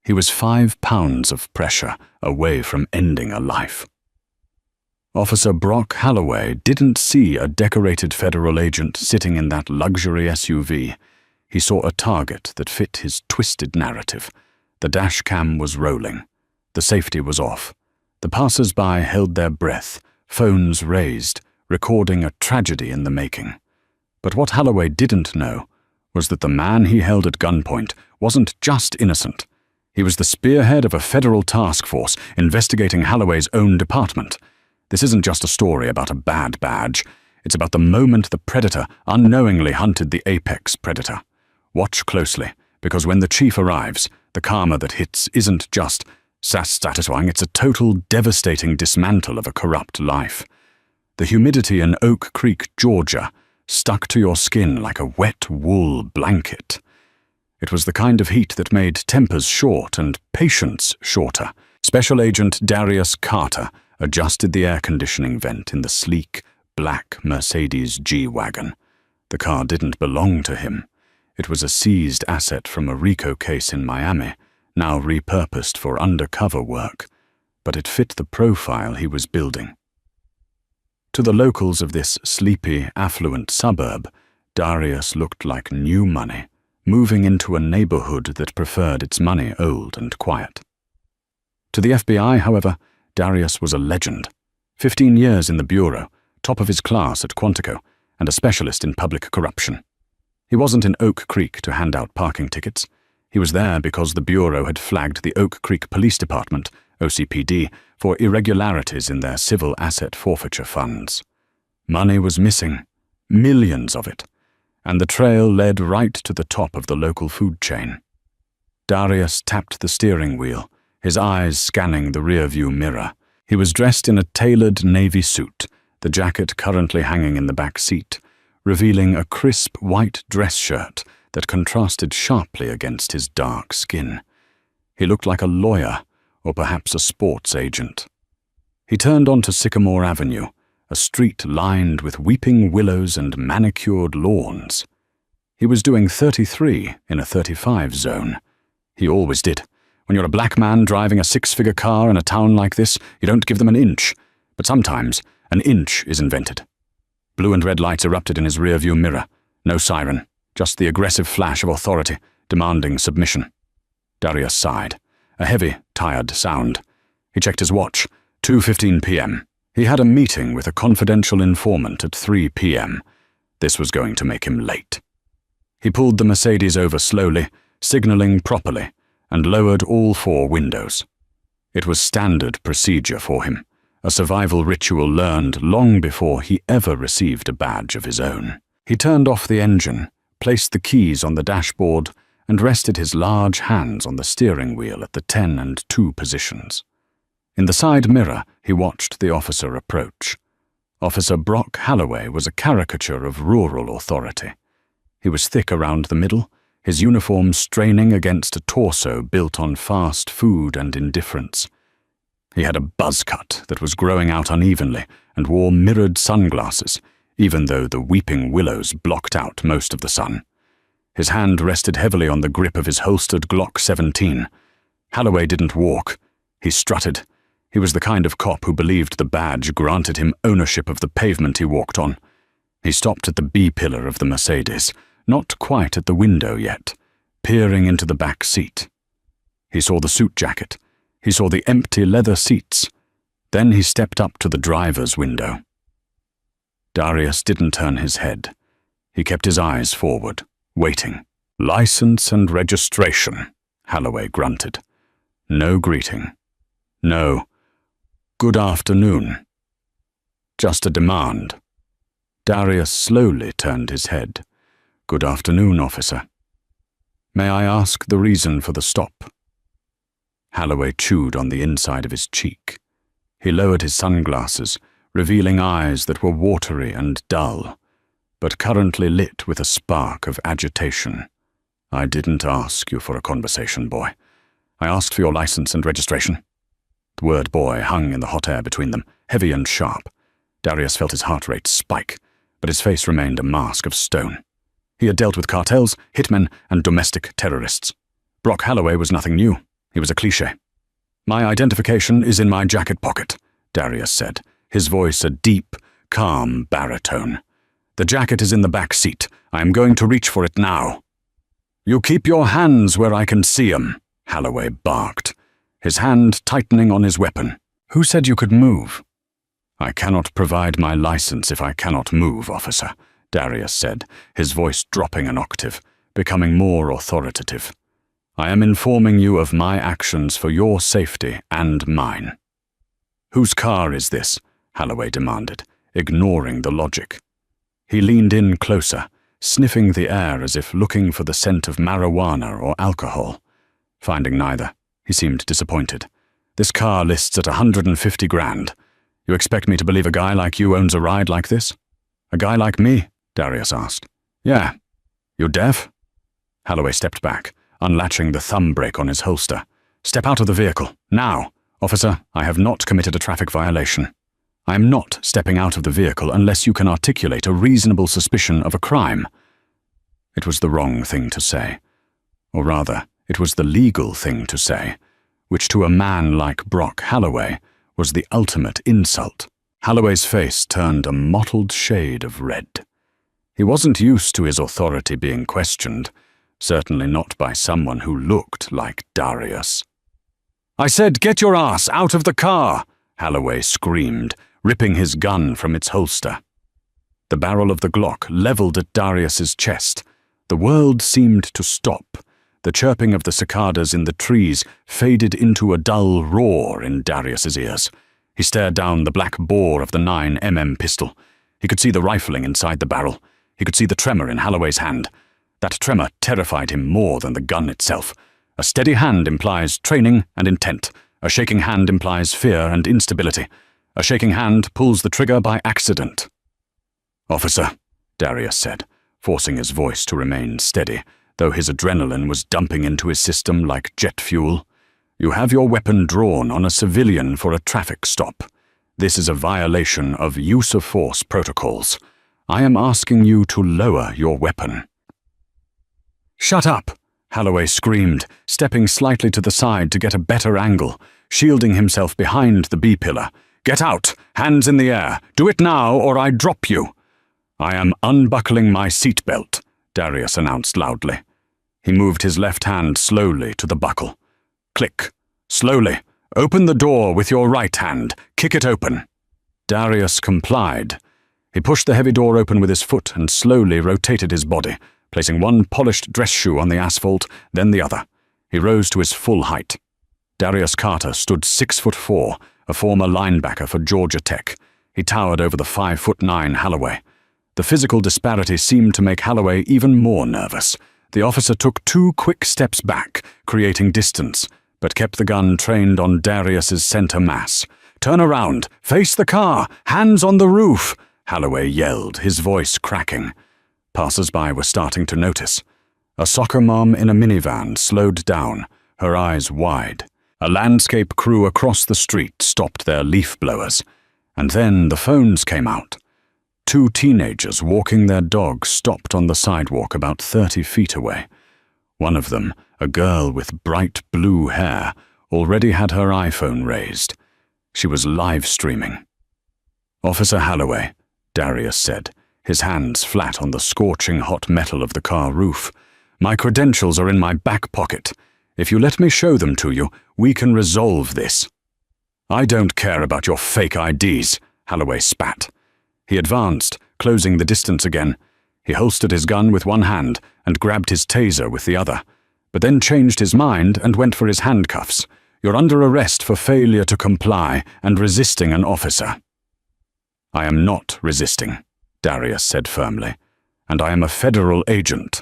He was 5 pounds of pressure away from ending a life. Officer Brock Holloway didn't see a decorated federal agent sitting in that luxury SUV. He saw a target that fit his twisted narrative. The dash cam was rolling. The safety was off. The passers-by held their breath, phones raised, recording a tragedy in the making. But what Holloway didn't know was that the man he held at gunpoint wasn't just innocent. He was the spearhead of a federal task force investigating Holloway's own department. This isn't just a story about a bad badge. It's about the moment the predator unknowingly hunted the apex predator. Watch closely, because when the chief arrives, the karma that hits isn't just satisfying, it's a total devastating dismantle of a corrupt life. The humidity in Oak Creek, Georgia, stuck to your skin like a wet wool blanket. It was the kind of heat that made tempers short and patience shorter. Special Agent Darius Carter adjusted the air conditioning vent in the sleek, black Mercedes G-Wagon. The car didn't belong to him. It was a seized asset from a RICO case in Miami, now repurposed for undercover work, but it fit the profile he was building. To the locals of this sleepy, affluent suburb, Darius looked like new money, moving into a neighborhood that preferred its money old and quiet. To the FBI, however, Darius was a legend. 15 years in the bureau, top of his class at Quantico, and a specialist in public corruption. He wasn't in Oak Creek to hand out parking tickets. He was there because the bureau had flagged the Oak Creek Police Department, OCPD, for irregularities in their civil asset forfeiture funds. Money was missing, millions of it, and the trail led right to the top of the local food chain. Darius tapped the steering wheel, his eyes scanning the rearview mirror. He was dressed in a tailored navy suit, the jacket currently hanging in the back seat, revealing a crisp white dress shirt that contrasted sharply against his dark skin. He looked like a lawyer, or perhaps a sports agent. He turned onto Sycamore Avenue, a street lined with weeping willows and manicured lawns. He was doing 33 in a 35 zone. He always did. When you're a black man driving a 6-figure car in a town like this, you don't give them an inch. But sometimes, an inch is invented. Blue and red lights erupted in his rearview mirror. No siren, just the aggressive flash of authority, demanding submission. Darius sighed, a heavy, tired sound. He checked his watch, 2:15 p.m. He had a meeting with a confidential informant at 3 p.m. This was going to make him late. He pulled the Mercedes over slowly, signaling properly, and lowered all 4 windows. It was standard procedure for him, a survival ritual learned long before he ever received a badge of his own. He turned off the engine, placed the keys on the dashboard, and rested his large hands on the steering wheel at the 10 and 2 positions. In the side mirror, he watched the officer approach. Officer Brock Holloway was a caricature of rural authority. He was thick around the middle, his uniform straining against a torso built on fast food and indifference. He had a buzz cut that was growing out unevenly and wore mirrored sunglasses, even though the weeping willows blocked out most of the sun. His hand rested heavily on the grip of his holstered Glock 17. Holloway didn't walk. He strutted. He was the kind of cop who believed the badge granted him ownership of the pavement he walked on. He stopped at the B-pillar of the Mercedes, not quite at the window yet, peering into the back seat. He saw the suit jacket. He saw the empty leather seats. Then he stepped up to the driver's window. Darius didn't turn his head. He kept his eyes forward, waiting. "License and registration," Holloway grunted. No greeting. No, "Good afternoon." Just a demand. Darius slowly turned his head. "Good afternoon, officer. May I ask the reason for the stop?" Holloway chewed on the inside of his cheek. He lowered his sunglasses, revealing eyes that were watery and dull, but currently lit with a spark of agitation. "I didn't ask you for a conversation, boy. I asked for your license and registration." The word boy hung in the hot air between them, heavy and sharp. Darius felt his heart rate spike, but his face remained a mask of stone. He had dealt with cartels, hitmen, and domestic terrorists. Brock Holloway was nothing new. He was a cliché. "My identification is in my jacket pocket," Darius said, his voice a deep, calm baritone. "The jacket is in the back seat. I am going to reach for it now." "You keep your hands where I can see 'em," Holloway barked, his hand tightening on his weapon. "Who said you could move?" "I cannot provide my license if I cannot move, officer," Darius said, his voice dropping an octave, becoming more authoritative. "I am informing you of my actions for your safety and mine." "Whose car is this?" Holloway demanded, ignoring the logic. He leaned in closer, sniffing the air as if looking for the scent of marijuana or alcohol. Finding neither, he seemed disappointed. "This car lists at 150 grand. You expect me to believe a guy like you owns a ride like this?" "A guy like me?" Darius asked. "Yeah. You deaf?" Holloway stepped back, unlatching the thumb brake on his holster. "Step out of the vehicle, now. Officer, I have not committed a traffic violation. I am not stepping out of the vehicle unless you can articulate a reasonable suspicion of a crime." It was the wrong thing to say. Or rather, it was the legal thing to say, which to a man like Brock Holloway was the ultimate insult. Holloway's face turned a mottled shade of red. He wasn't used to his authority being questioned, certainly not by someone who looked like Darius. "I said, get your ass out of the car!" Holloway screamed, ripping his gun from its holster. The barrel of the Glock leveled at Darius's chest. The world seemed to stop. The chirping of the cicadas in the trees faded into a dull roar in Darius's ears. He stared down the black bore of the 9mm pistol. He could see the rifling inside the barrel. He could see the tremor in Holloway's hand. That tremor terrified him more than the gun itself. A steady hand implies training and intent. A shaking hand implies fear and instability. A shaking hand pulls the trigger by accident. "Officer," Darius said, forcing his voice to remain steady, though his adrenaline was dumping into his system like jet fuel. "You have your weapon drawn on a civilian for a traffic stop. This is a violation of use of force protocols. I am asking you to lower your weapon." "Shut up!" Holloway screamed, stepping slightly to the side to get a better angle, shielding himself behind the B-pillar. "Get out! Hands in the air! Do it now, or I drop you!" "I am unbuckling my seatbelt," Darius announced loudly. He moved his left hand slowly to the buckle. Click. "Slowly. Open the door with your right hand. Kick it open." Darius complied. He pushed the heavy door open with his foot and slowly rotated his body, placing one polished dress shoe on the asphalt, then the other. He rose to his full height. Darius Carter stood 6'4", a former linebacker for Georgia Tech. He towered over the 5'9" Holloway. The physical disparity seemed to make Holloway even more nervous. The officer took 2 quick steps back, creating distance, but kept the gun trained on Darius's center mass. "Turn around! Face the car! Hands on the roof!" Holloway yelled, his voice cracking. Passers-by were starting to notice. A soccer mom in a minivan slowed down, her eyes wide. A landscape crew across the street stopped their leaf blowers. And then the phones came out. 2 teenagers walking their dog stopped on the sidewalk about 30 feet away. One of them, a girl with bright blue hair, already had her iPhone raised. She was live streaming. "Officer Holloway," Darius said, his hands flat on the scorching hot metal of the car roof. "My credentials are in my back pocket. If you let me show them to you, we can resolve this." "I don't care about your fake IDs," Holloway spat. He advanced, closing the distance again. He holstered his gun with one hand and grabbed his taser with the other, but then changed his mind and went for his handcuffs. "You're under arrest for failure to comply and resisting an officer." "I am not resisting," Darius said firmly, "and I am a federal agent."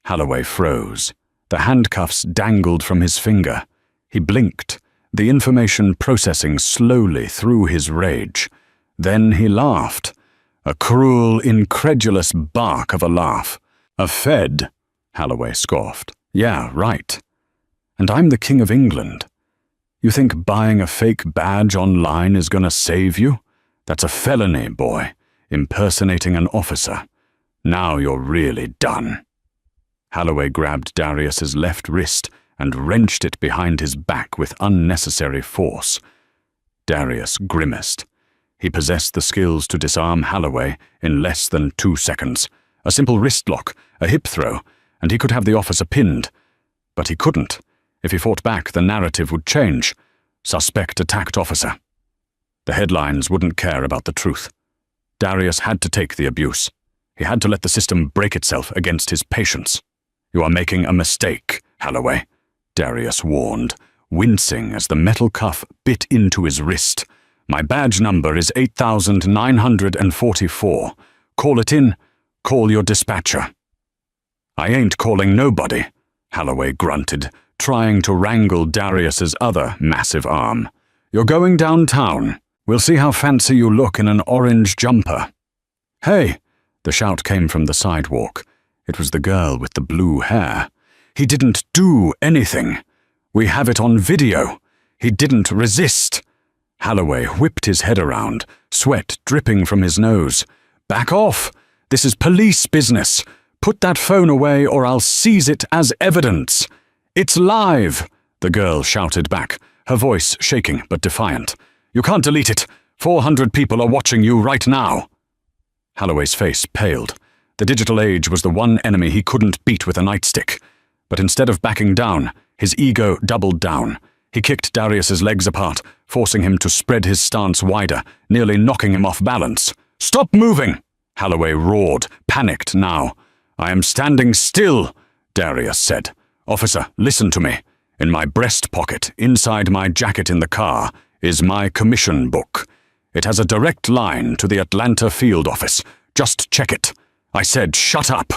Holloway froze. The handcuffs dangled from his finger. He blinked, the information processing slowly through his rage. Then he laughed. A cruel, incredulous bark of a laugh. "A Fed?" Holloway scoffed. "Yeah, right. And I'm the King of England. You think buying a fake badge online is gonna save you? That's a felony, boy. Impersonating an officer. Now you're really done." Holloway grabbed Darius's left wrist and wrenched it behind his back with unnecessary force. Darius grimaced. He possessed the skills to disarm Holloway in less than 2 seconds. A simple wrist lock, a hip throw, and he could have the officer pinned. But he couldn't. If he fought back, the narrative would change. Suspect attacked officer. The headlines wouldn't care about the truth. Darius had to take the abuse. He had to let the system break itself against his patience. "You are making a mistake, Holloway," Darius warned, wincing as the metal cuff bit into his wrist. "My badge number is 8944. Call it in. Call your dispatcher." "I ain't calling nobody," Holloway grunted, trying to wrangle Darius's other massive arm. "You're going downtown. We'll see how fancy you look in an orange jumper." "Hey!" The shout came from the sidewalk. It was the girl with the blue hair. "He didn't do anything. We have it on video. He didn't resist." Holloway whipped his head around, sweat dripping from his nose. "Back off! This is police business. Put that phone away or I'll seize it as evidence." "It's live," the girl shouted back, her voice shaking but defiant. "You can't delete it. 400 people are watching you right now." Holloway's face paled. The digital age was the one enemy he couldn't beat with a nightstick. But instead of backing down, his ego doubled down. He kicked Darius's legs apart, forcing him to spread his stance wider, nearly knocking him off balance. "Stop moving!" Holloway roared, panicked now. "I am standing still," Darius said. "Officer, listen to me. In my breast pocket, inside my jacket in the car, is my commission book. It has a direct line to the Atlanta field office. Just check it. I said shut up."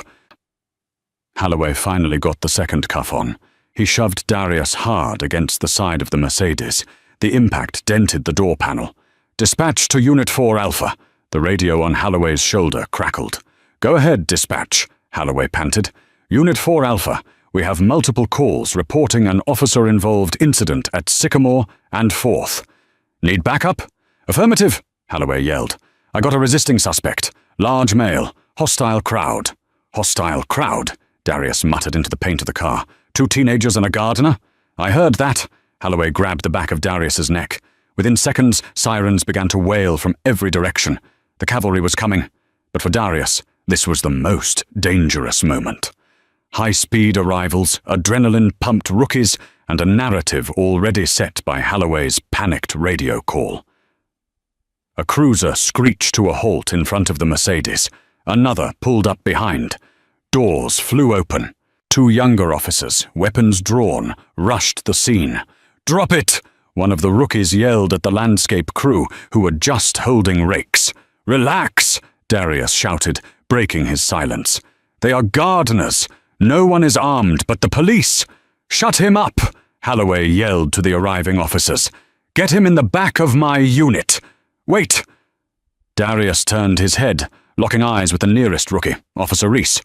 Holloway finally got the second cuff on. He shoved Darius hard against the side of the Mercedes. The impact dented the door panel. "Dispatch to Unit 4 Alpha." The radio on Holloway's shoulder crackled. "Go ahead, dispatch," Holloway panted. "Unit 4 Alpha, we have multiple calls reporting an officer-involved incident at Sycamore and 4th. Need backup?" "Affirmative," Holloway yelled. "I got a resisting suspect. Large male. Hostile crowd." "Hostile crowd," Darius muttered into the paint of the car. "2 teenagers and a gardener?" "I heard that." Holloway grabbed the back of Darius's neck. Within seconds, sirens began to wail from every direction. The cavalry was coming. But for Darius, this was the most dangerous moment. High-speed arrivals, adrenaline-pumped rookies, and a narrative already set by Holloway's panicked radio call. A cruiser screeched to a halt in front of the Mercedes. Another pulled up behind. Doors flew open. 2 younger officers, weapons drawn, rushed the scene. "Drop it!" one of the rookies yelled at the landscape crew, who were just holding rakes. "Relax!" Darius shouted, breaking his silence. "They are gardeners. No one is armed but the police." "Shut him up!" Holloway yelled to the arriving officers. "Get him in the back of my unit." "Wait!" Darius turned his head, locking eyes with the nearest rookie, Officer Reese.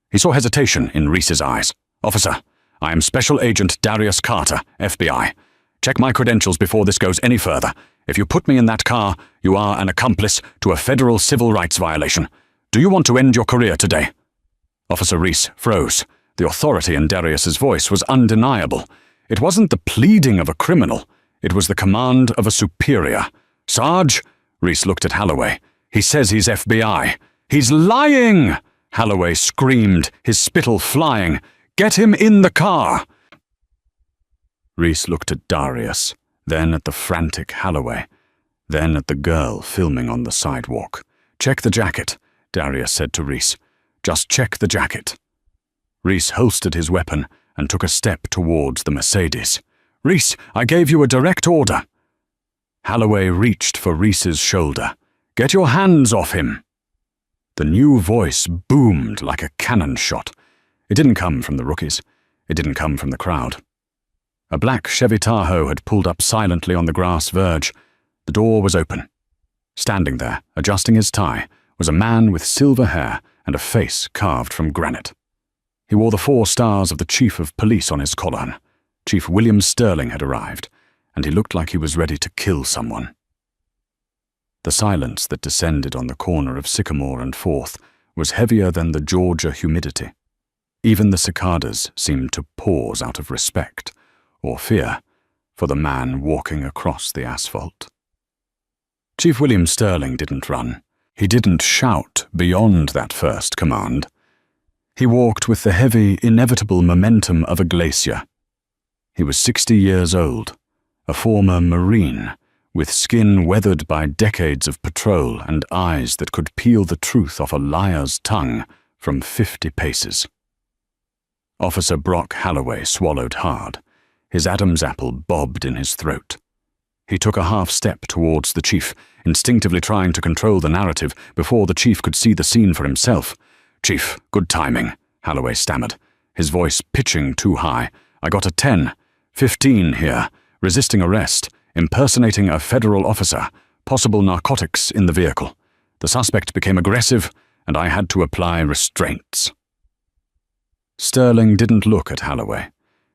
He saw hesitation in Reese's eyes. "Officer, I am Special Agent Darius Carter, FBI. Check my credentials before this goes any further. If you put me in that car, you are an accomplice to a federal civil rights violation. Do you want to end your career today?" Officer Reese froze. The authority in Darius's voice was undeniable. It wasn't the pleading of a criminal. It was the command of a superior. "Sarge?" Reese looked at Holloway. "He says he's FBI." "He's lying!" Holloway screamed, his spittle flying. "Get him in the car!" Reese looked at Darius, then at the frantic Holloway, then at the girl filming on the sidewalk. "Check the jacket," Darius said to Reese. "Just check the jacket." Reese holstered his weapon and took a step towards the Mercedes. "Reese, I gave you a direct order." Holloway reached for Reese's shoulder. "Get your hands off him." The new voice boomed like a cannon shot. It didn't come from the rookies. It didn't come from the crowd. A black Chevy Tahoe had pulled up silently on the grass verge. The door was open. Standing there, adjusting his tie, was a man with silver hair and a face carved from granite. He wore the 4 stars of the Chief of Police on his collar. Chief William Sterling had arrived, and he looked like he was ready to kill someone. The silence that descended on the corner of Sycamore and 4th was heavier than the Georgia humidity. Even the cicadas seemed to pause out of respect or fear for the man walking across the asphalt. Chief William Sterling didn't run. He didn't shout beyond that first command. He walked with the heavy, inevitable momentum of a glacier. He was 60 years old, a former Marine, with skin weathered by decades of patrol and eyes that could peel the truth off a liar's tongue from 50 paces. Officer Brock Halloway swallowed hard. His Adam's apple bobbed in his throat. He took a half step towards the chief, instinctively trying to control the narrative before the chief could see the scene for himself. "Chief, good timing," Halloway stammered, his voice pitching too high. "I got a 10, 15 here, resisting arrest, impersonating a federal officer, possible narcotics in the vehicle. The suspect became aggressive, and I had to apply restraints." Sterling didn't look at Halloway.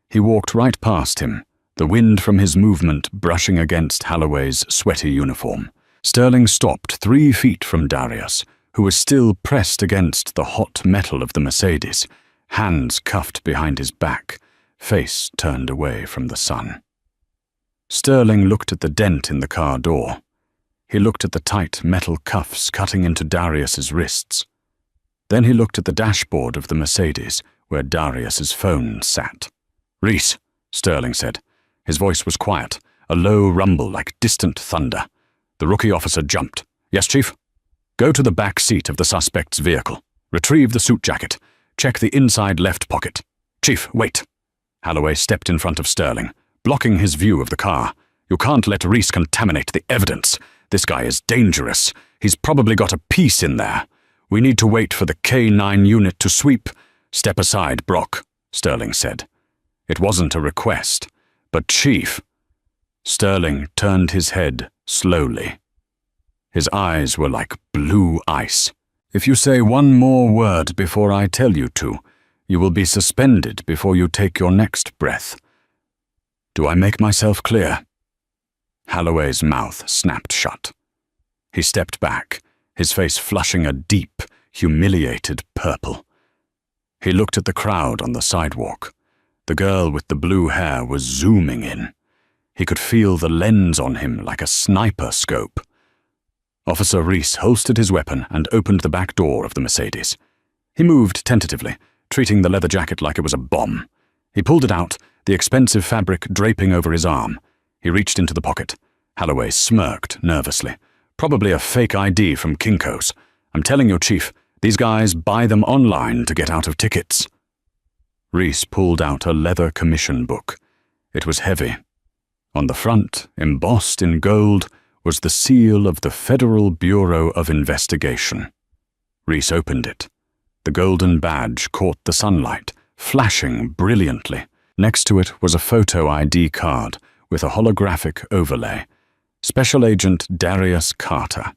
He walked right past him, the wind from his movement brushing against Halloway's sweaty uniform. Sterling stopped 3 feet from Darius, who was still pressed against the hot metal of the Mercedes, hands cuffed behind his back, face turned away from the sun. Sterling looked at the dent in the car door. He looked at the tight metal cuffs cutting into Darius's wrists. Then he looked at the dashboard of the Mercedes, where Darius's phone sat. "Reese," Sterling said. His voice was quiet, a low rumble like distant thunder. The rookie officer jumped. "Yes, Chief?" "Go to the back seat of the suspect's vehicle. Retrieve the suit jacket. Check the inside left pocket." "Chief, wait." Halloway stepped in front of Sterling, blocking his view of the car. "You can't let Reese contaminate the evidence. This guy is dangerous. He's probably got a piece in there. We need to wait for the K9 unit to sweep." "Step aside, Brock," Sterling said. It wasn't a request, but Chief. Sterling turned his head slowly. His eyes were like blue ice. "If you say one more word before I tell you to, you will be suspended before you take your next breath. Do I make myself clear?" Halloway's mouth snapped shut. He stepped back, his face flushing a deep, humiliated purple. He looked at the crowd on the sidewalk. The girl with the blue hair was zooming in. He could feel the lens on him like a sniper scope. Officer Reese holstered his weapon and opened the back door of the Mercedes. He moved tentatively, treating the leather jacket like it was a bomb. He pulled it out, the expensive fabric draping over his arm. He reached into the pocket. Halloway smirked nervously. "Probably a fake ID from Kinko's. I'm telling you, Chief, these guys buy them online to get out of tickets." Reese pulled out a leather commission book. It was heavy. On the front, embossed in gold, was the seal of the Federal Bureau of Investigation. Reese opened it. The golden badge caught the sunlight, flashing brilliantly. Next to it was a photo ID card with a holographic overlay. Special Agent Darius Carter.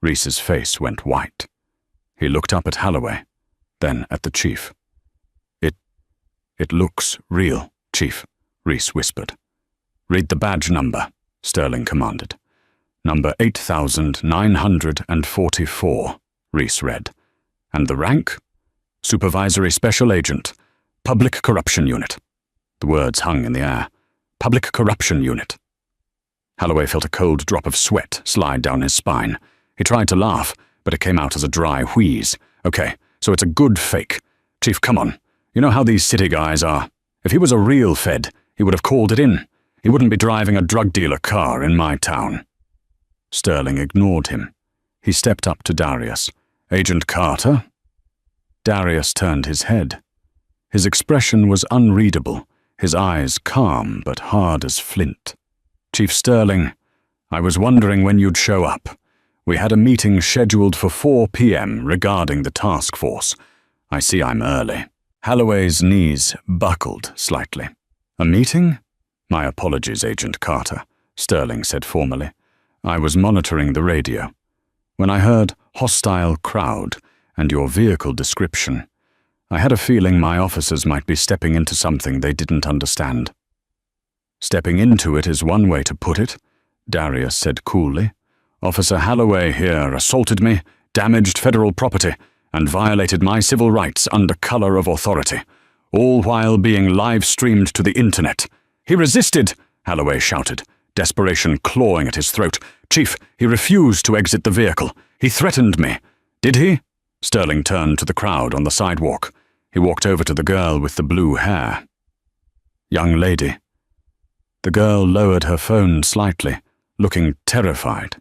Reese's face went white. He looked up at Halloway, then at the chief. It looks real, Chief," Reese whispered. "Read the badge number," Sterling commanded. "Number 8944, Reese read. "And the rank? Supervisory Special Agent, Public Corruption Unit." The words hung in the air. "Public Corruption Unit." Halloway felt a cold drop of sweat slide down his spine. He tried to laugh, but it came out as a dry wheeze. "Okay, so it's a good fake. Chief, come on. You know how these city guys are. If he was a real Fed, he would have called it in. He wouldn't be driving a drug dealer car in my town." Sterling ignored him. He stepped up to Darius. "Agent Carter?" Darius turned his head. His expression was unreadable, his eyes calm but hard as flint. "Chief Sterling, I was wondering when you'd show up. We had a meeting scheduled for 4 p.m. regarding the task force. I see I'm early." Halloway's knees buckled slightly. "A meeting?" "My apologies, Agent Carter," Sterling said formally. "I was monitoring the radio. When I heard hostile crowd and your vehicle description, I had a feeling my officers might be stepping into something they didn't understand." "Stepping into it is one way to put it," Darius said coolly. "Officer Halloway here assaulted me, damaged federal property, and violated my civil rights under color of authority, all while being live-streamed to the internet. He resisted, Holloway shouted, desperation clawing at his throat. Chief, he refused to exit the vehicle. He threatened me. Did he? Sterling turned to the crowd on the sidewalk. He walked over to the girl with the blue hair. Young lady. The girl lowered her phone slightly, looking terrified.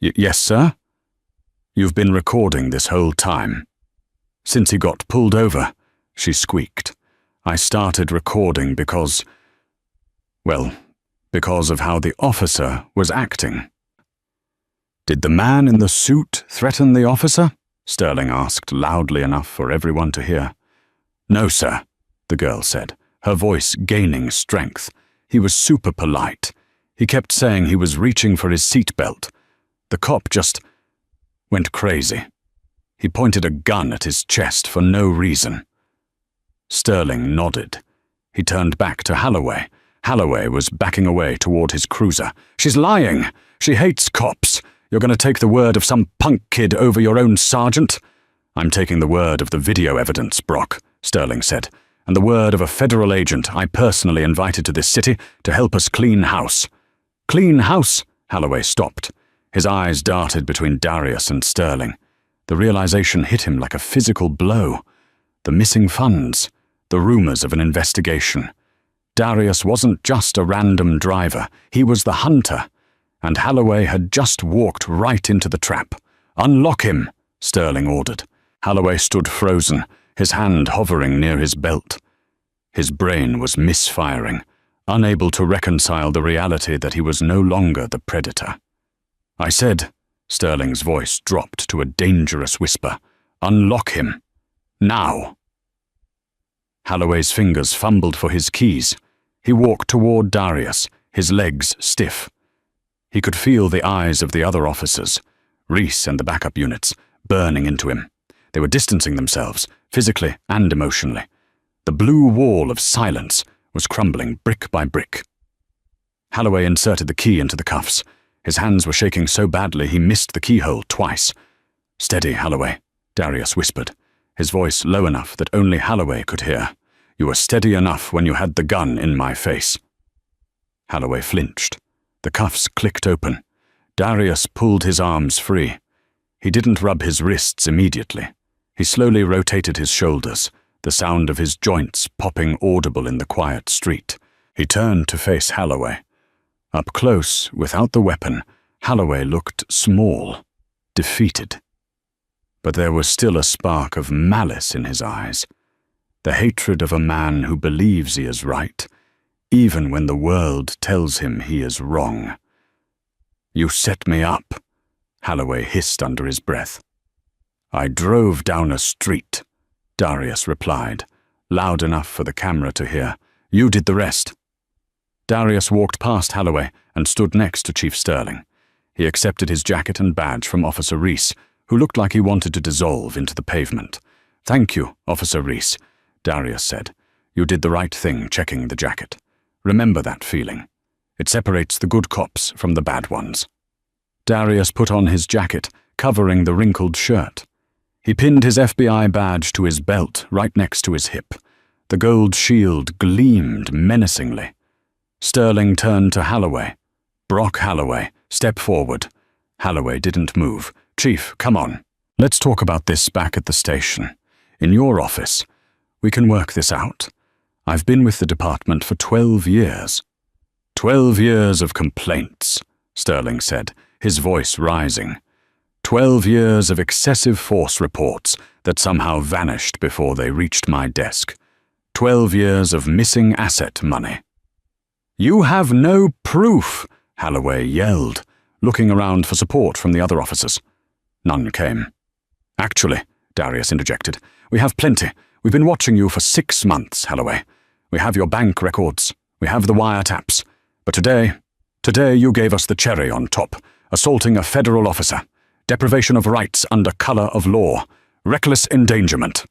Yes, sir? You've been recording this whole time. Since he got pulled over, she squeaked. I started recording because of how the officer was acting. Did the man in the suit threaten the officer? Sterling asked loudly enough for everyone to hear. No, sir, the girl said, her voice gaining strength. He was super polite. He kept saying he was reaching for his seatbelt. The cop just went crazy. He pointed a gun at his chest for no reason. Sterling nodded. He turned back to Holloway. Holloway was backing away toward his cruiser. She's lying. She hates cops. You're going to take the word of some punk kid over your own sergeant? I'm taking the word of the video evidence, Brock, Sterling said, and the word of a federal agent I personally invited to this city to help us clean house. Clean house? Holloway stopped. His eyes darted between Darius and Sterling. The realization hit him like a physical blow. The missing funds, the rumors of an investigation. Darius wasn't just a random driver, he was the hunter, and Holloway had just walked right into the trap. Unlock him, Sterling ordered. Holloway stood frozen, his hand hovering near his belt. His brain was misfiring, unable to reconcile the reality that he was no longer the predator. I said, Sterling's voice dropped to a dangerous whisper, unlock him. Now. Holloway's fingers fumbled for his keys. He walked toward Darius, his legs stiff. He could feel the eyes of the other officers, Reese and the backup units, burning into him. They were distancing themselves, physically and emotionally. The blue wall of silence was crumbling brick by brick. Holloway inserted the key into the cuffs. His hands were shaking so badly he missed the keyhole twice. Steady, Holloway, Darius whispered, his voice low enough that only Holloway could hear. You were steady enough when you had the gun in my face. Holloway flinched. The cuffs clicked open. Darius pulled his arms free. He didn't rub his wrists immediately. He slowly rotated his shoulders, the sound of his joints popping audible in the quiet street. He turned to face Holloway. Up close, without the weapon, Holloway looked small, defeated. But there was still a spark of malice in his eyes, the hatred of a man who believes he is right, even when the world tells him he is wrong. You set me up, Holloway hissed under his breath. I drove down a street, Darius replied, loud enough for the camera to hear. You did the rest. Darius walked past Holloway and stood next to Chief Sterling. He accepted his jacket and badge from Officer Reese, who looked like he wanted to dissolve into the pavement. Thank you, Officer Reese, Darius said. You did the right thing checking the jacket. Remember that feeling. It separates the good cops from the bad ones. Darius put on his jacket, covering the wrinkled shirt. He pinned his FBI badge to his belt right next to his hip. The gold shield gleamed menacingly. Sterling turned to Holloway. Brock Holloway, step forward. Holloway didn't move. Chief, come on. Let's talk about this back at the station. In your office. We can work this out. I've been with the department for 12 years. 12 years of complaints, Sterling said, his voice rising. 12 years of excessive force reports that somehow vanished before they reached my desk. 12 years of missing asset money. You have no proof, Holloway yelled, looking around for support from the other officers. None came. Actually, Darius interjected, we have plenty. We've been watching you for 6 months, Holloway. We have your bank records. We have the wiretaps. But today you gave us the cherry on top, assaulting a federal officer, deprivation of rights under color of law, reckless endangerment.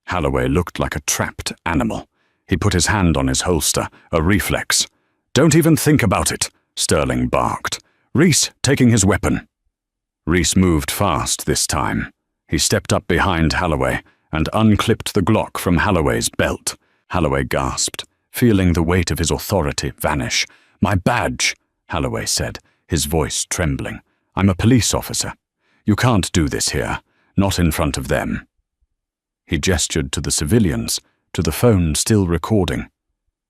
Holloway looked like a trapped animal. He put his hand on his holster, a reflex. Don't even think about it, Sterling barked. Reese taking his weapon. Reese moved fast this time. He stepped up behind Halloway and unclipped the Glock from Halloway's belt. Halloway gasped, feeling the weight of his authority vanish. "My badge," Halloway said, his voice trembling. "I'm a police officer. You can't do this here, not in front of them." He gestured to the civilians, to the phone still recording.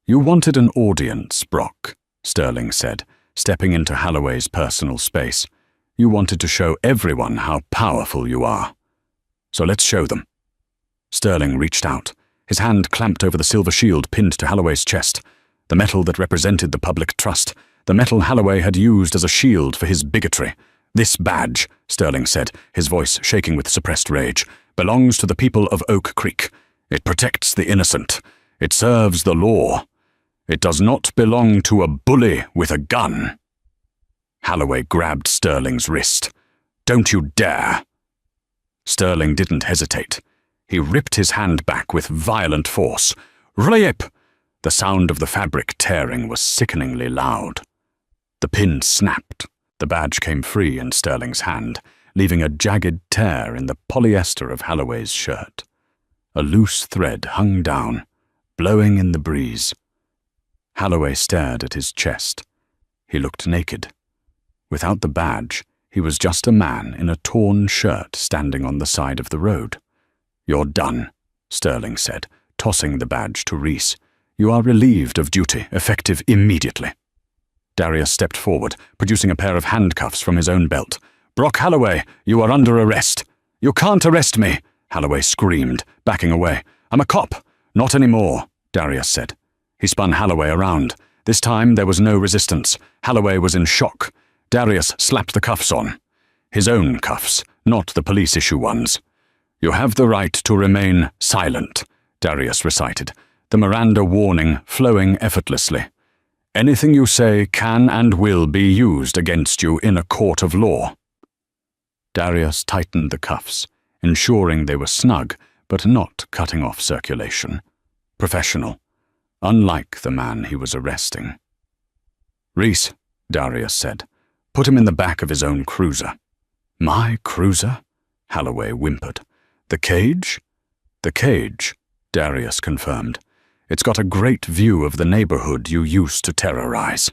"You wanted an audience, Brock," Sterling said, stepping into Halloway's personal space. "You wanted to show everyone how powerful you are. So let's show them." Sterling reached out, his hand clamped over the silver shield pinned to Halloway's chest, the metal that represented the public trust, the metal Halloway had used as a shield for his bigotry. "This badge," Sterling said, his voice shaking with suppressed rage, "belongs to the people of Oak Creek. It protects the innocent. It serves the law. It does not belong to a bully with a gun." Halloway grabbed Sterling's wrist. "Don't you dare!" Sterling didn't hesitate. He ripped his hand back with violent force. "Rip!" The sound of the fabric tearing was sickeningly loud. The pin snapped. The badge came free in Sterling's hand, leaving a jagged tear in the polyester of Halloway's shirt. A loose thread hung down, blowing in the breeze. Halloway stared at his chest. He looked naked. Without the badge, he was just a man in a torn shirt standing on the side of the road. "You're done," Sterling said, tossing the badge to Reese. "You are relieved of duty, effective immediately." Darius stepped forward, producing a pair of handcuffs from his own belt. "Brock Halloway, you are under arrest." "You can't arrest me," Halloway screamed, backing away. "I'm a cop." "Not anymore," Darius said. He spun Halloway around. This time there was no resistance. Halloway was in shock. Darius slapped the cuffs on. His own cuffs, not the police-issue ones. "You have the right to remain silent," Darius recited, the Miranda warning flowing effortlessly. "Anything you say can and will be used against you in a court of law." Darius tightened the cuffs, ensuring they were snug, but not cutting off circulation. Professional, unlike the man he was arresting. "Reese," Darius said, "put him in the back of his own cruiser." "My cruiser?" Halloway whimpered. "The cage?" "The cage," Darius confirmed. "It's got a great view of the neighborhood you used to terrorize."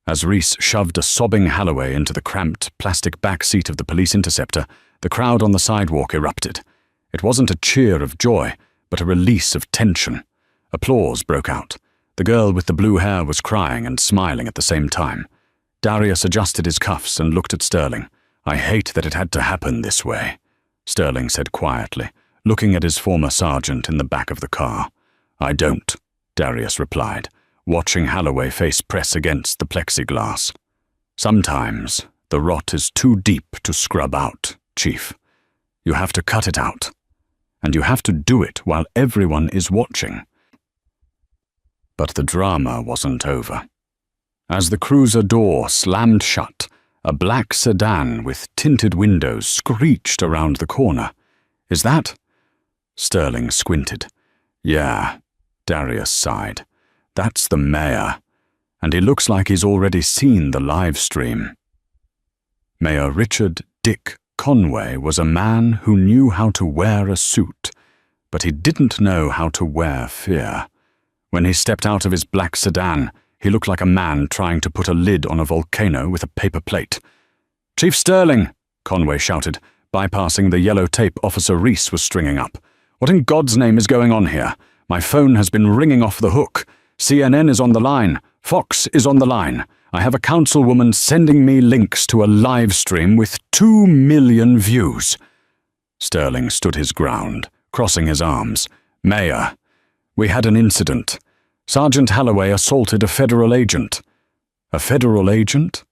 As Reese shoved a sobbing Halloway into the cramped plastic back seat of the police interceptor, the crowd on the sidewalk erupted. It wasn't a cheer of joy, but a release of tension. Applause broke out. The girl with the blue hair was crying and smiling at the same time. Darius adjusted his cuffs and looked at Sterling. "I hate that it had to happen this way," Sterling said quietly, looking at his former sergeant in the back of the car. "I don't," Darius replied, watching Halloway face press against the plexiglass. "Sometimes the rot is too deep to scrub out, Chief. You have to cut it out. And you have to do it while everyone is watching." But the drama wasn't over. As the cruiser door slammed shut, a black sedan with tinted windows screeched around the corner. "Is that?" Sterling squinted. "Yeah," Darius sighed. "That's the mayor. And he looks like he's already seen the live stream." Mayor Richard Dick Conway was a man who knew how to wear a suit, but he didn't know how to wear fear. When he stepped out of his black sedan, he looked like a man trying to put a lid on a volcano with a paper plate. "Chief Sterling," Conway shouted, bypassing the yellow tape Officer Reese was stringing up. "What in God's name is going on here? My phone has been ringing off the hook. CNN is on the line. Fox is on the line. I have a councilwoman sending me links to a live stream with 2 million views." Sterling stood his ground, crossing his arms. "Mayor, we had an incident. Sergeant Halloway assaulted a federal agent." "A federal agent?"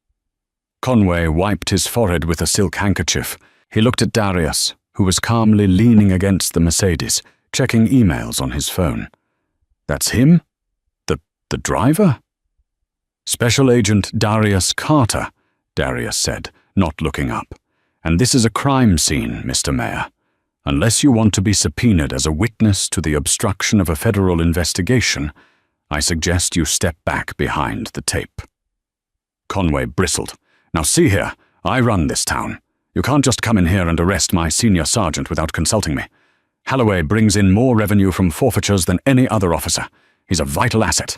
Conway wiped his forehead with a silk handkerchief. He looked at Darius, who was calmly leaning against the Mercedes, checking emails on his phone. "That's him? The driver?" "Special Agent Darius Carter," Darius said, not looking up. "And this is a crime scene, Mr. Mayor. Unless you want to be subpoenaed as a witness to the obstruction of a federal investigation, I suggest you step back behind the tape." Conway bristled. "Now see here, I run this town. You can't just come in here and arrest my senior sergeant without consulting me. Halloway brings in more revenue from forfeitures than any other officer. He's a vital asset."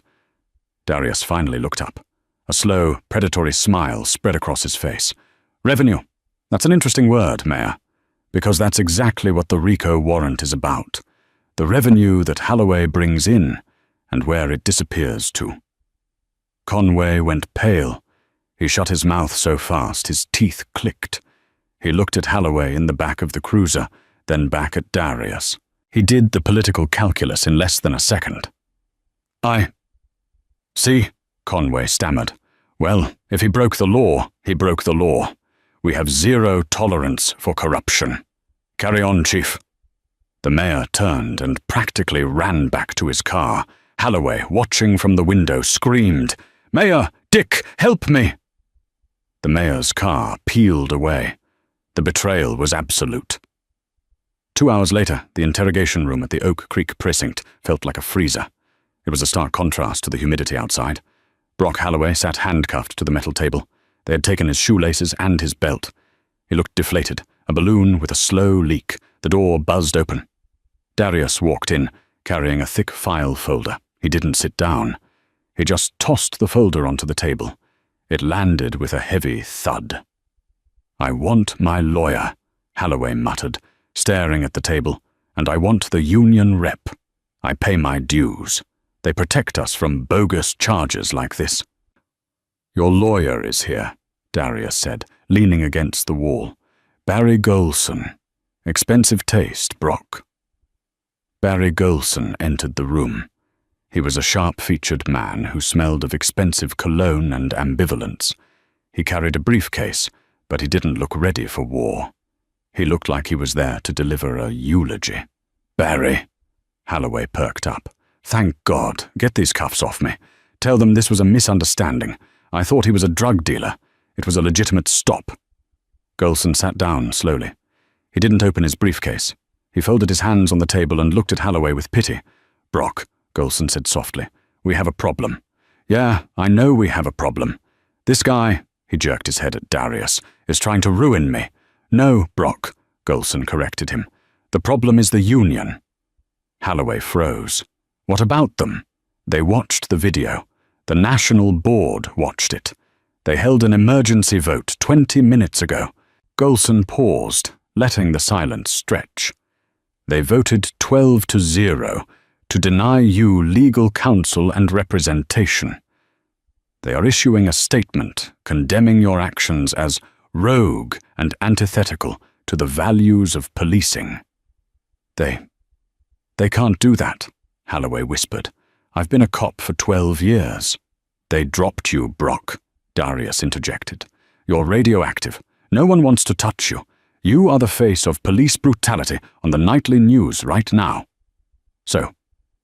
Darius finally looked up. A slow, predatory smile spread across his face. "Revenue. That's an interesting word, Mayor, because that's exactly what the RICO warrant is about. The revenue that Halloway brings in and where it disappears to." Conway went pale. He shut his mouth so fast his teeth clicked. He looked at Halloway in the back of the cruiser, then back at Darius. He did the political calculus in less than a second. "See," Conway stammered. "Well, if he broke the law, he broke the law. We have zero tolerance for corruption. Carry on, Chief." The mayor turned and practically ran back to his car. Halloway, watching from the window, screamed, "Mayor! Dick, help me!" The mayor's car peeled away. The betrayal was absolute. 2 hours later, the interrogation room at the Oak Creek precinct felt like a freezer. It was a stark contrast to the humidity outside. Brock Halloway sat handcuffed to the metal table. They had taken his shoelaces and his belt. He looked deflated, a balloon with a slow leak. The door buzzed open. Darius walked in, carrying a thick file folder. He didn't sit down. He just tossed the folder onto the table. It landed with a heavy thud. "I want my lawyer," Halloway muttered, staring at the table. "And I want the union rep. I pay my dues. They protect us from bogus charges like this." "Your lawyer is here," Darius said, leaning against the wall. "Barry Golson. Expensive taste, Brock." Barry Golson entered the room. He was a sharp-featured man who smelled of expensive cologne and ambivalence. He carried a briefcase, but he didn't look ready for war. He looked like he was there to deliver a eulogy. "Barry," Halloway perked up. "Thank God. Get these cuffs off me. Tell them this was a misunderstanding. I thought he was a drug dealer. It was a legitimate stop." Golson sat down slowly. He didn't open his briefcase. He folded his hands on the table and looked at Halloway with pity. "Brock," Golson said softly, "we have a problem." "Yeah, I know we have a problem. This guy," he jerked his head at Darius, "is trying to ruin me." "No, Brock," Golson corrected him. "The problem is the union." Halloway froze. What about them? They watched the video. The National Board watched it. They held an emergency vote 20 minutes ago. Golson paused, letting the silence stretch. They voted 12-0 to deny you legal counsel and representation. They are issuing a statement condemning your actions as rogue and antithetical to the values of policing. They can't do that," Halloway whispered. "I've been a cop for 12 years. "They dropped you, Brock," Darius interjected. "You're radioactive. No one wants to touch you. You are the face of police brutality on the nightly news right now." "So,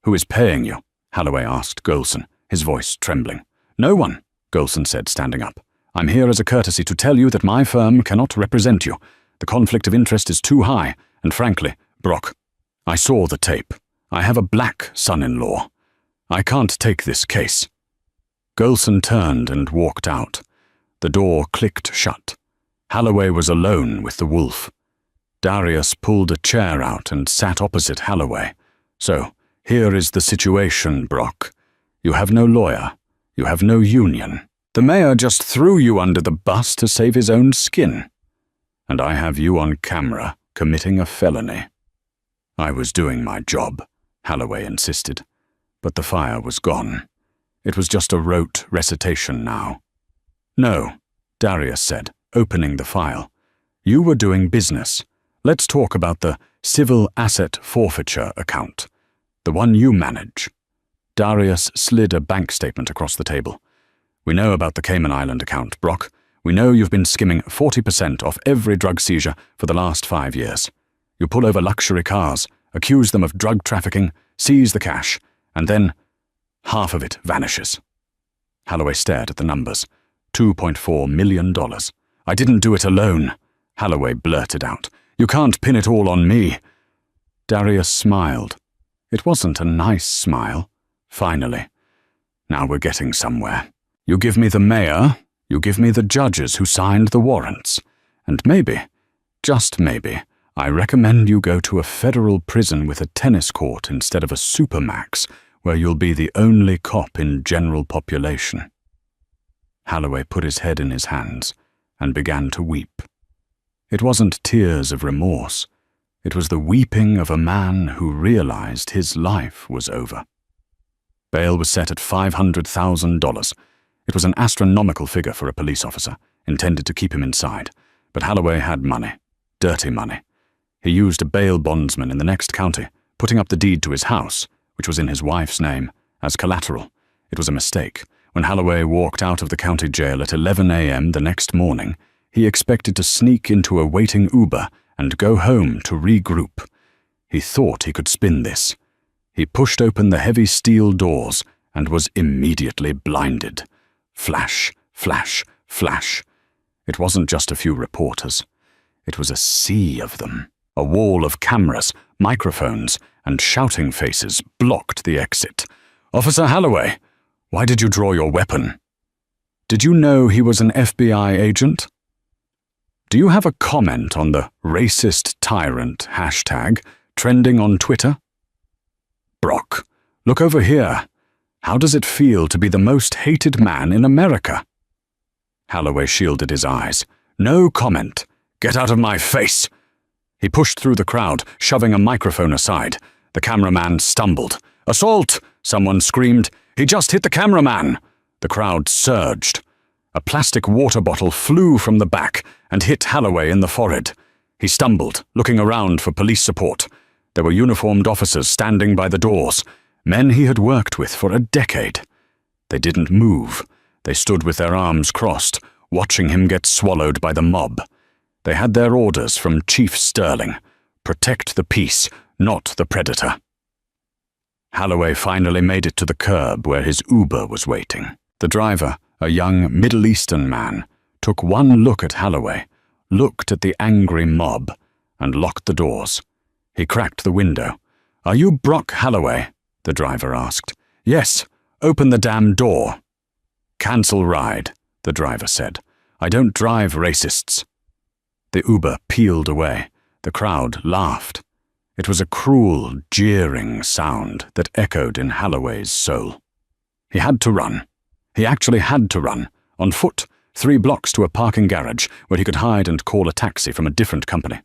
who is paying you?" Halloway asked Golson, his voice trembling. "No one," Golson said, standing up. "I'm here as a courtesy to tell you that my firm cannot represent you. The conflict of interest is too high, and frankly, Brock, I saw the tape. I have a black son-in-law. I can't take this case." Golson turned and walked out. The door clicked shut. Halloway was alone with the wolf. Darius pulled a chair out and sat opposite Halloway. "So, here is the situation, Brock. You have no lawyer. You have no union. The mayor just threw you under the bus to save his own skin. And I have you on camera committing a felony." "I was doing my job," Halloway insisted. But the fire was gone. It was just a rote recitation now. "No," Darius said, opening the file. "You were doing business. Let's talk about the civil asset forfeiture account, the one you manage." Darius slid a bank statement across the table. "We know about the Cayman Island account, Brock. We know you've been skimming 40% off every drug seizure for the last 5 years. You pull over luxury cars, accuse them of drug trafficking, seize the cash, and then half of it vanishes." Halloway stared at the numbers. $2.4 million. "I didn't do it alone," Halloway blurted out. "You can't pin it all on me." Darius smiled. It wasn't a nice smile. "Finally. Now we're getting somewhere. You give me the mayor, you give me the judges who signed the warrants, and maybe Just maybe, I recommend you go to a federal prison with a tennis court instead of a supermax, where you'll be the only cop in general population." Halloway put his head in his hands and began to weep. It wasn't tears of remorse. It was the weeping of a man who realized his life was over. Bail was set at $500,000. It was an astronomical figure for a police officer, intended to keep him inside. But Halloway had money, dirty money. He used a bail bondsman in the next county, putting up the deed to his house, which was in his wife's name, as collateral. It was a mistake. When Halloway walked out of the county jail at 11 a.m. the next morning, he expected to sneak into a waiting Uber and go home to regroup. He thought he could spin this. He pushed open the heavy steel doors and was immediately blinded. Flash, flash, flash. It wasn't just a few reporters. It was a sea of them. A wall of cameras, microphones, and shouting faces blocked the exit. "Officer Halloway, why did you draw your weapon? Did you know he was an FBI agent? Do you have a comment on the racist tyrant hashtag trending on Twitter? Brock, look over here. How does it feel to be the most hated man in America?" Halloway shielded his eyes. "No comment. Get out of my face." He pushed through the crowd, shoving a microphone aside. The cameraman stumbled. "Assault!" someone screamed. "He just hit the cameraman!" The crowd surged. A plastic water bottle flew from the back and hit Halloway in the forehead. He stumbled, looking around for police support. There were uniformed officers standing by the doors, men he had worked with for a decade. They didn't move. They stood with their arms crossed, watching him get swallowed by the mob. They had their orders from Chief Sterling. Protect the peace, not the predator. Halloway finally made it to the curb where his Uber was waiting. The driver, a young Middle Eastern man, took one look at Halloway, looked at the angry mob, and locked the doors. He cracked the window. "Are you Brock Halloway?" the driver asked. "Yes, open the damn door." "Cancel ride," the driver said. "I don't drive racists." The Uber peeled away. The crowd laughed. It was a cruel, jeering sound that echoed in Halloway's soul. He had to run. He actually had to run, on foot, 3 blocks to a parking garage where he could hide and call a taxi from a different company.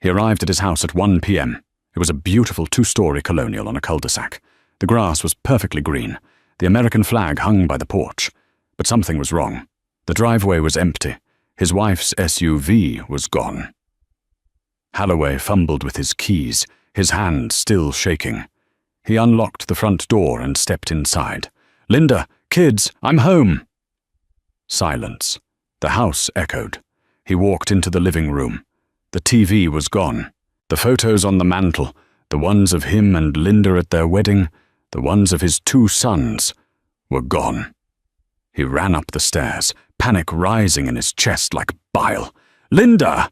He arrived at his house at 1 p.m. It was a beautiful 2-story colonial on a cul-de-sac. The grass was perfectly green. The American flag hung by the porch. But something was wrong. The driveway was empty. His wife's SUV was gone. Halloway fumbled with his keys, his hand still shaking. He unlocked the front door and stepped inside. "Linda, kids, I'm home." Silence. The house echoed. He walked into the living room. The TV was gone. The photos on the mantel, the ones of him and Linda at their wedding, the ones of his 2 sons, were gone. He ran up the stairs, panic rising in his chest like bile. "Linda!"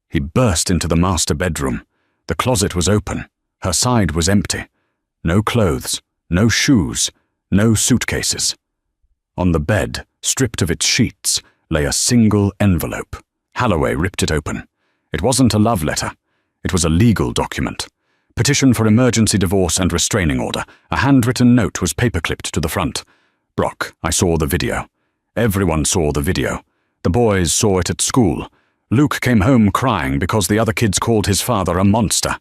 He burst into the master bedroom. The closet was open. Her side was empty. No clothes, no shoes, no suitcases. On the bed, stripped of its sheets, lay a single envelope. Halloway ripped it open. It wasn't a love letter. It was a legal document. Petition for emergency divorce and restraining order. A handwritten note was paperclipped to the front. "Brock, I saw the video. Everyone saw the video. The boys saw it at school. Luke came home crying because the other kids called his father a monster.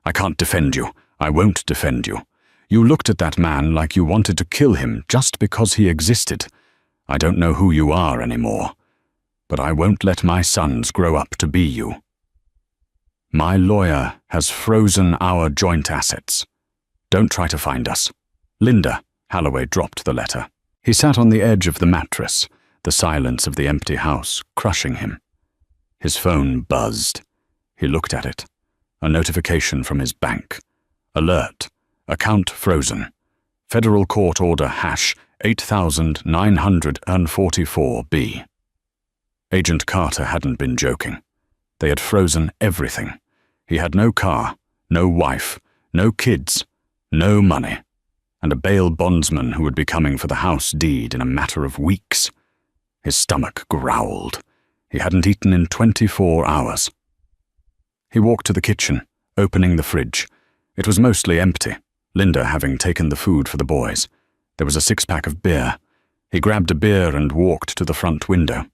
I can't defend you. I won't defend you. You looked at that man like you wanted to kill him just because he existed. I don't know who you are anymore. But I won't let my sons grow up to be you. My lawyer has frozen our joint assets. Don't try to find us. Linda." Halloway dropped the letter. He sat on the edge of the mattress, the silence of the empty house crushing him. His phone buzzed. He looked at it. A notification from his bank. Alert. Account frozen. Federal Court Order hash 8944B. Agent Carter hadn't been joking. They had frozen everything. He had no car, no wife, no kids, no money, and a bail bondsman who would be coming for the house deed in a matter of weeks. His stomach growled. He hadn't eaten in 24 hours. He walked to the kitchen, opening the fridge. It was mostly empty, Linda having taken the food for the boys. There was a 6-pack of beer. He grabbed a beer and walked to the front window.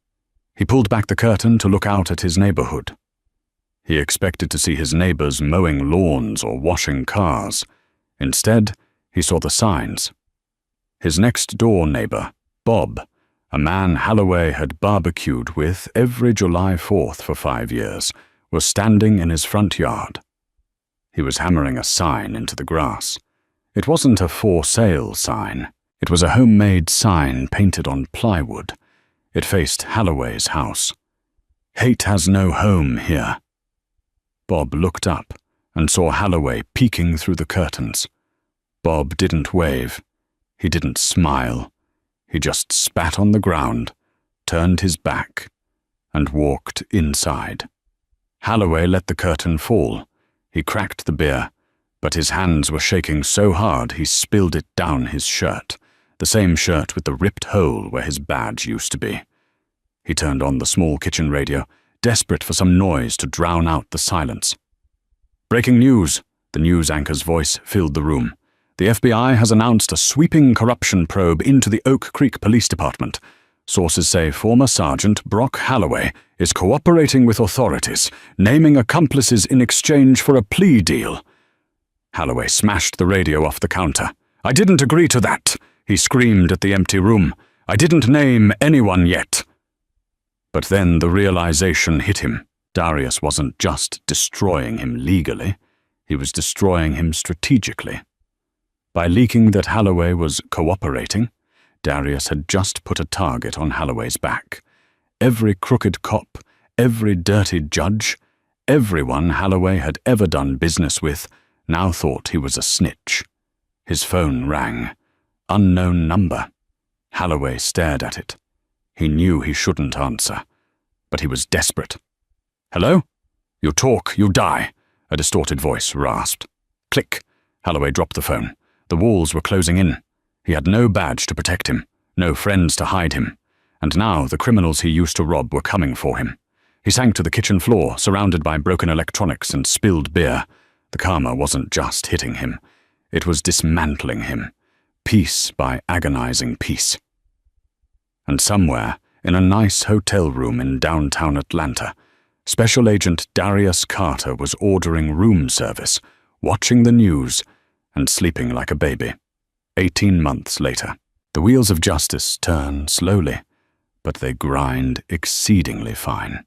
He pulled back the curtain to look out at his neighborhood. He expected to see his neighbors mowing lawns or washing cars. Instead, he saw the signs. His next-door neighbor, Bob, a man Halloway had barbecued with every July 4th for 5 years, was standing in his front yard. He was hammering a sign into the grass. It wasn't a for sale sign. It was a homemade sign painted on plywood. It faced Halloway's house. "Hate has no home here." Bob looked up and saw Halloway peeking through the curtains. Bob didn't wave. He didn't smile. He just spat on the ground, turned his back, and walked inside. Halloway let the curtain fall. He cracked the beer, but his hands were shaking so hard he spilled it down his shirt, the same shirt with the ripped hole where his badge used to be. He turned on the small kitchen radio, desperate for some noise to drown out the silence. "Breaking news," the news anchor's voice filled the room. "The FBI has announced a sweeping corruption probe into the Oak Creek Police Department. Sources say former Sergeant Brock Halloway is cooperating with authorities, naming accomplices in exchange for a plea deal." Halloway smashed the radio off the counter. "I didn't agree to that," he screamed at the empty room. "I didn't name anyone yet." But then the realization hit him. Darius wasn't just destroying him legally, he was destroying him strategically. By leaking that Halloway was cooperating, Darius had just put a target on Halloway's back. Every crooked cop, every dirty judge, everyone Halloway had ever done business with now thought he was a snitch. His phone rang. Unknown number. Halloway stared at it. He knew he shouldn't answer, but he was desperate. "Hello? You talk, you die," a distorted voice rasped. Click. Halloway dropped the phone. The walls were closing in. He had no badge to protect him, no friends to hide him, and now the criminals he used to rob were coming for him. He sank to the kitchen floor, surrounded by broken electronics and spilled beer. The karma wasn't just hitting him. It was dismantling him, piece by agonizing piece. And somewhere, in a nice hotel room in downtown Atlanta, Special Agent Darius Carter was ordering room service, watching the news, and sleeping like a baby. 18 months later, the wheels of justice turn slowly, but they grind exceedingly fine.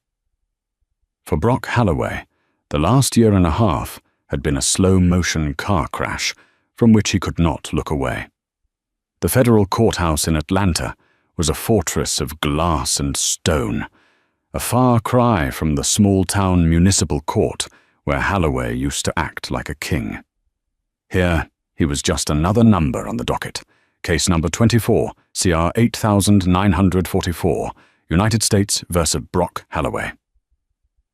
For Brock Halloway, the last year and a half had been a slow-motion car crash from which he could not look away. The federal courthouse in Atlanta was a fortress of glass and stone, a far cry from the small-town municipal court where Halloway used to act like a king. Here, he was just another number on the docket, case number 24, CR 8944, United States versus Brock Halloway.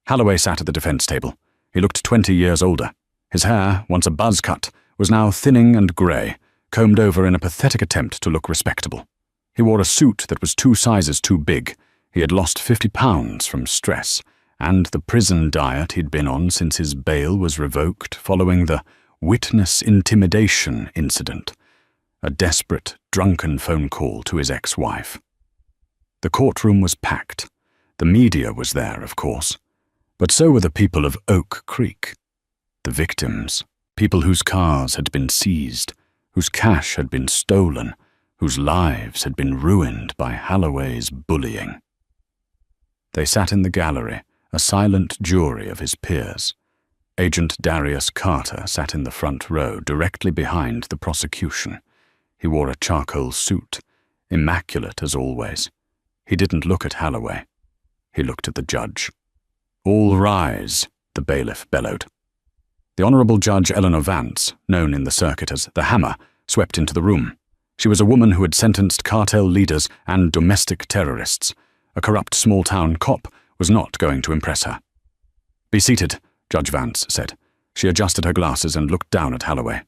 Halloway sat at the defense table. He looked 20 years older. His hair, once a buzz cut, was now thinning and grey, combed over in a pathetic attempt to look respectable. He wore a suit that was 2 sizes too big. He had lost 50 pounds from stress, and the prison diet he'd been on since his bail was revoked following the witness intimidation incident, a desperate, drunken phone call to his ex-wife. The courtroom was packed. The media was there, of course, but so were the people of Oak Creek. The victims, people whose cars had been seized, whose cash had been stolen, whose lives had been ruined by Halloway's bullying. They sat in the gallery, a silent jury of his peers. Agent Darius Carter sat in the front row, directly behind the prosecution. He wore a charcoal suit, immaculate as always. He didn't look at Halloway. He looked at the judge. "All rise," the bailiff bellowed. The Honorable Judge Eleanor Vance, known in the circuit as the Hammer, swept into the room. She was a woman who had sentenced cartel leaders and domestic terrorists. A corrupt small-town cop was not going to impress her. "Be seated," Judge Vance said. She adjusted her glasses and looked down at Halloway.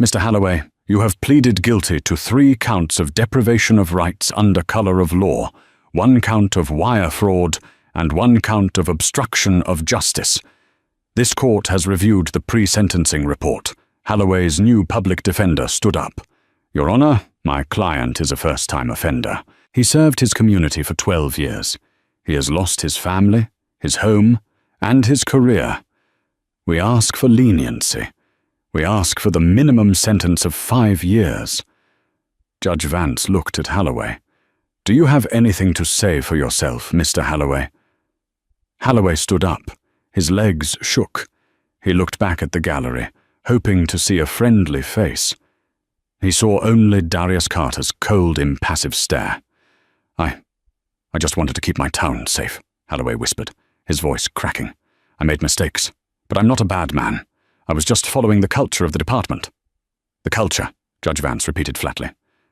"Mr. Halloway, you have pleaded guilty to 3 counts of deprivation of rights under color of law, 1 count of wire fraud, and 1 count of obstruction of justice. This court has reviewed the pre-sentencing report. Holloway's new public defender stood up. Your Honor, my client is a first-time offender. He served his community for 12 years. He has lost his family, his home, and his career. We ask for leniency. We ask for the minimum sentence of 5 years. Judge Vance looked at Holloway. Do you have anything to say for yourself, Mr. Holloway? Holloway stood up. His legs shook. He looked back at the gallery, hoping to see a friendly face. He saw only Darius Carter's cold, impassive stare. I just wanted to keep my town safe, Holloway whispered, his voice cracking. I made mistakes, but I'm not a bad man. I was just following the culture of the department. The culture, Judge Vance repeated flatly.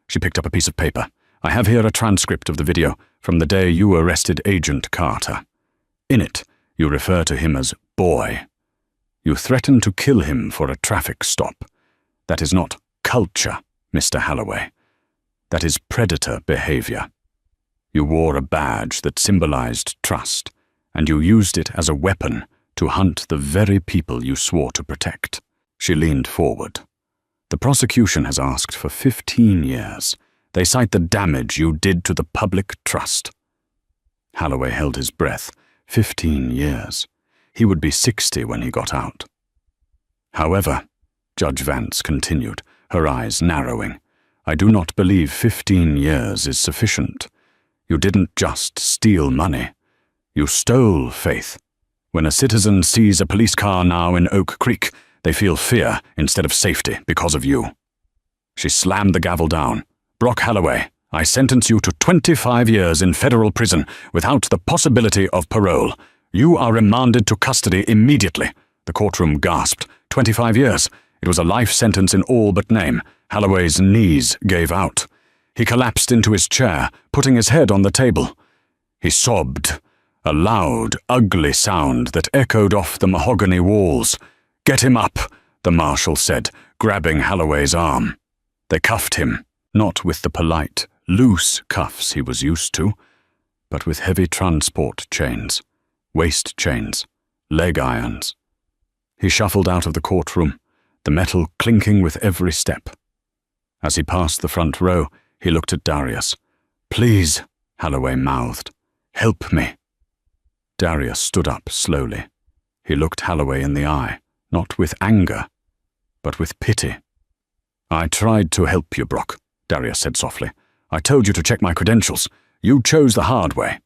She picked up a piece of paper. I have here a transcript of the video from the day you arrested Agent Carter. In it, you refer to him as boy. You threaten to kill him for a traffic stop. That is not culture, Mr. Holloway. That is predator behavior. You wore a badge that symbolized trust, and you used it as a weapon to hunt the very people you swore to protect. She leaned forward. The prosecution has asked for 15 years. They cite the damage you did to the public trust. Holloway held his breath. 15 years. He would be 60 when he got out. However, Judge Vance continued, her eyes narrowing, I do not believe 15 years is sufficient. You didn't just steal money. You stole faith. When a citizen sees a police car now in Oak Creek, they feel fear instead of safety because of you. She slammed the gavel down. Brock Holloway, I sentence you to 25 years in federal prison without the possibility of parole. You are remanded to custody immediately. The courtroom gasped. 25 years. It was a life sentence in all but name. Holloway's knees gave out. He collapsed into his chair, putting his head on the table. He sobbed, a loud, ugly sound that echoed off the mahogany walls. Get him up, the marshal said, grabbing Holloway's arm. They cuffed him, not with the polite, loose cuffs he was used to, but with heavy transport chains, waist chains, leg irons. He shuffled out of the courtroom, the metal clinking with every step. As he passed the front row, he looked at Darius. Please, Holloway mouthed, help me. Darius stood up slowly. He looked Holloway in the eye, not with anger, but with pity. I tried to help you, Brock, Darius said softly. I told you to check my credentials. You chose the hard way.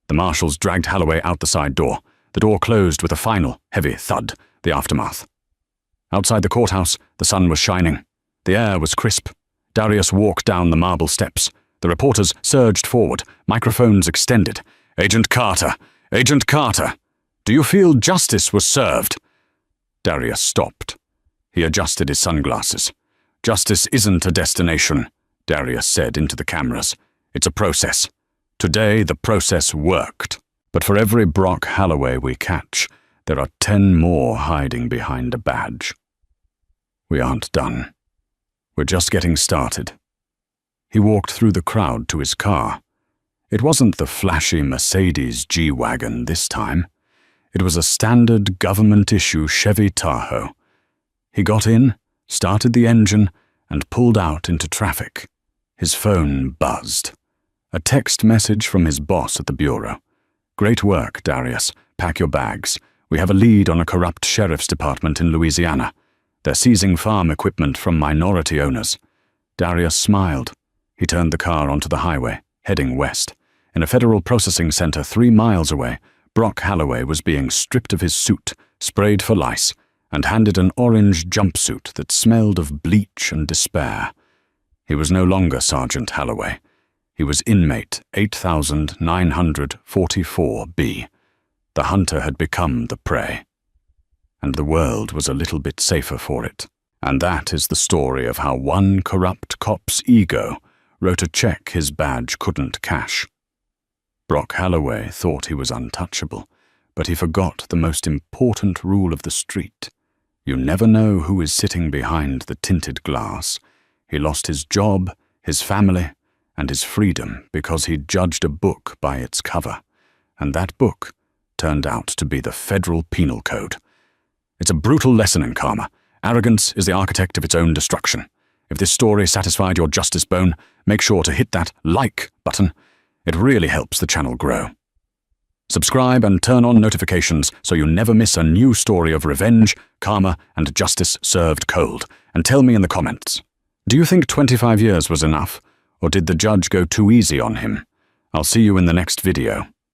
The marshals dragged Holloway out the side door. The door closed with a final, heavy thud, the aftermath. Outside the courthouse, the sun was shining. The air was crisp. Darius walked down the marble steps. The reporters surged forward, microphones extended. Agent Carter! Agent Carter! Do you feel justice was served? Darius stopped. He adjusted his sunglasses. Justice isn't a destination, Darius said into the cameras. It's a process. Today, the process worked. But for every Brock Holloway we catch, there are 10 more hiding behind a badge. We aren't done. We're just getting started. He walked through the crowd to his car. It wasn't the flashy Mercedes G-Wagon this time. It was a standard government-issue Chevy Tahoe. He got in, started the engine, and pulled out into traffic. His phone buzzed. A text message from his boss at the bureau. Great work, Darius. Pack your bags. We have a lead on a corrupt sheriff's department in Louisiana. They're seizing farm equipment from minority owners. Darius smiled. He turned the car onto the highway, heading west. In a federal processing center 3 miles away, Brock Holloway was being stripped of his suit, sprayed for lice, and handed an orange jumpsuit that smelled of bleach and despair. He was no longer Sergeant Holloway. He was inmate 8944B. The hunter had become the prey. And the world was a little bit safer for it. And that is the story of how one corrupt cop's ego wrote a check his badge couldn't cash. Brock Holloway thought he was untouchable, but he forgot the most important rule of the street. You never know who is sitting behind the tinted glass. He lost his job, his family, and his freedom because he judged a book by its cover. And that book turned out to be the Federal Penal Code. It's a brutal lesson in karma. Arrogance is the architect of its own destruction. If this story satisfied your justice bone, make sure to hit that like button. It really helps the channel grow. Subscribe and turn on notifications so you never miss a new story of revenge, karma, and justice served cold. And tell me in the comments, do you think 25 years was enough, or did the judge go too easy on him? I'll see you in the next video.